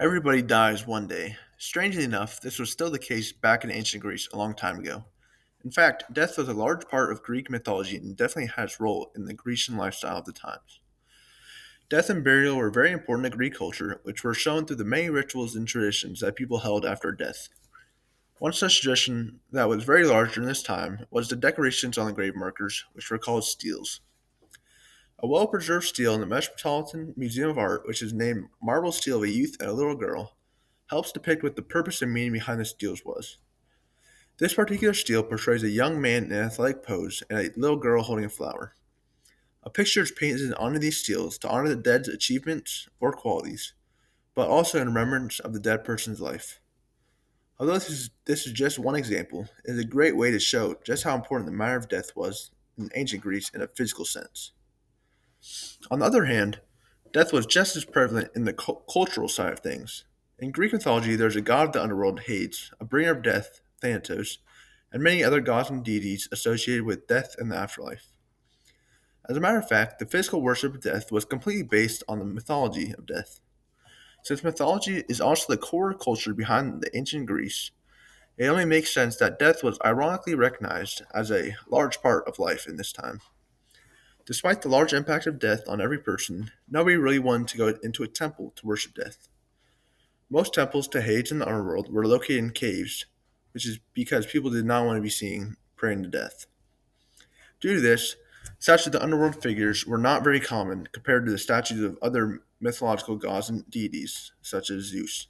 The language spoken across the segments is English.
Everybody dies one day. Strangely enough, this was still the case back in ancient Greece a long time ago. In fact, death was a large part of Greek mythology and definitely had its role in the Grecian lifestyle of the times. Death and burial were very important to Greek culture, which were shown through the many rituals and traditions that people held after death. One such tradition that was very large during this time was the decorations on the grave markers, which were called steles. A well preserved stele in the Metropolitan Museum of Art, which is named Marble Stele of a Youth and a Little Girl, helps depict what the purpose and meaning behind the steles was. This particular stele portrays a young man in an athletic pose and a little girl holding a flower. A picture is painted onto these steles to honor the dead's achievements or qualities, but also in remembrance of the dead person's life. Although this is just one example, it is a great way to show just how important the matter of death was in ancient Greece in a physical sense. On the other hand, death was just as prevalent in the cultural side of things. In Greek mythology, there is a god of the underworld, Hades, a bringer of death, Thanatos, and many other gods and deities associated with death and the afterlife. As a matter of fact, the physical worship of death was completely based on the mythology of death. Since mythology is also the core culture behind the ancient Greece, it only makes sense that death was ironically recognized as a large part of life in this time. Despite the large impact of death on every person, nobody really wanted to go into a temple to worship death. Most temples to Hades in the underworld were located in caves, which is because people did not want to be seen praying to death. Due to this, statues of the underworld figures were not very common compared to the statues of other mythological gods and deities, such as Zeus.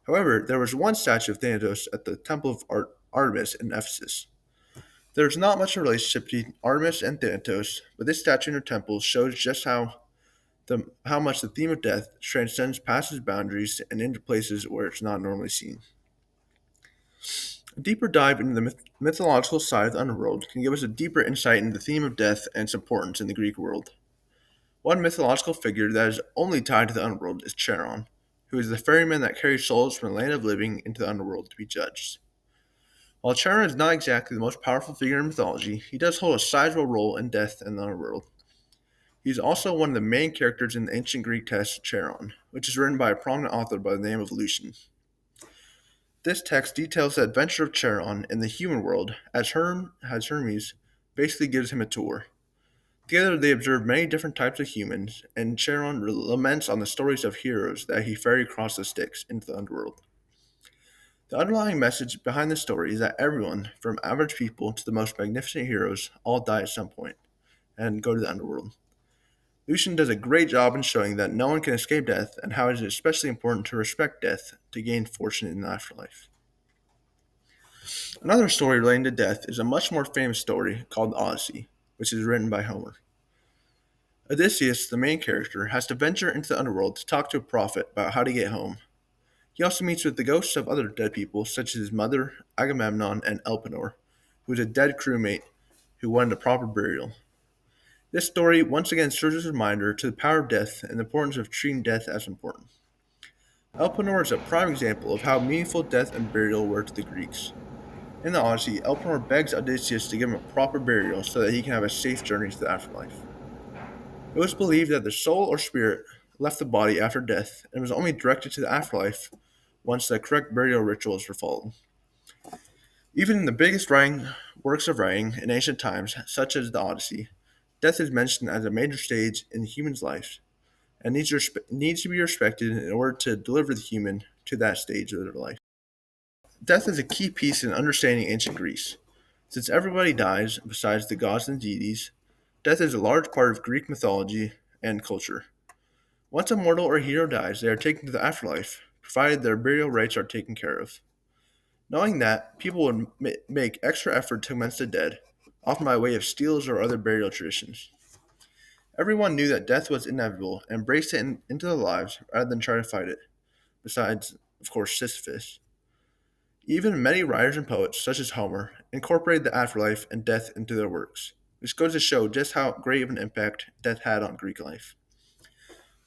However, there was one statue of Thanatos at the Temple of Artemis in Ephesus. There is not much of a relationship between Artemis and Thanatos, but this statue in her temple shows just how much the theme of death transcends past its boundaries and into places where it's not normally seen. A deeper dive into the mythological side of the underworld can give us a deeper insight into the theme of death and its importance in the Greek world. One mythological figure that is only tied to the underworld is Charon, who is the ferryman that carries souls from the land of living into the underworld to be judged. While Charon is not exactly the most powerful figure in mythology, he does hold a sizable role in death and the underworld. He is also one of the main characters in the ancient Greek text Charon, which is written by a prominent author by the name of Lucian. This text details the adventure of Charon in the human world as Hermes basically gives him a tour. Together they observe many different types of humans, and Charon laments on the stories of heroes that he ferried across the Styx into the underworld. The underlying message behind the story is that everyone, from average people to the most magnificent heroes, all die at some point and go to the underworld. Lucian does a great job in showing that no one can escape death and how it is especially important to respect death to gain fortune in the afterlife. Another story relating to death is a much more famous story called the Odyssey, which is written by Homer. Odysseus, the main character, has to venture into the underworld to talk to a prophet about how to get home. He also meets with the ghosts of other dead people, such as his mother, Agamemnon, and Elpenor, who is a dead crewmate who wanted a proper burial. This story once again serves as a reminder to the power of death and the importance of treating death as important. Elpenor is a prime example of how meaningful death and burial were to the Greeks. In the Odyssey, Elpenor begs Odysseus to give him a proper burial so that he can have a safe journey to the afterlife. It was believed that the soul or spirit left the body after death and was only directed to the afterlife once the correct burial rituals were followed. Even in the biggest works of writing in ancient times, such as the Odyssey, death is mentioned as a major stage in the human's life and needs to be respected in order to deliver the human to that stage of their life. Death is a key piece in understanding ancient Greece. Since everybody dies besides the gods and deities, death is a large part of Greek mythology and culture. Once a mortal or hero dies, they are taken to the afterlife, provided their burial rites are taken care of. Knowing that, people would make extra effort to commence the dead, often by way of steles or other burial traditions. Everyone knew that death was inevitable and embraced it into their lives rather than try to fight it, besides, of course, Sisyphus. Even many writers and poets, such as Homer, incorporated the afterlife and death into their works, which goes to show just how great of an impact death had on Greek life.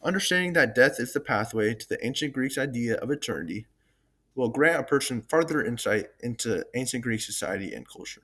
Understanding that death is the pathway to the ancient Greeks' idea of eternity will grant a person further insight into ancient Greek society and culture.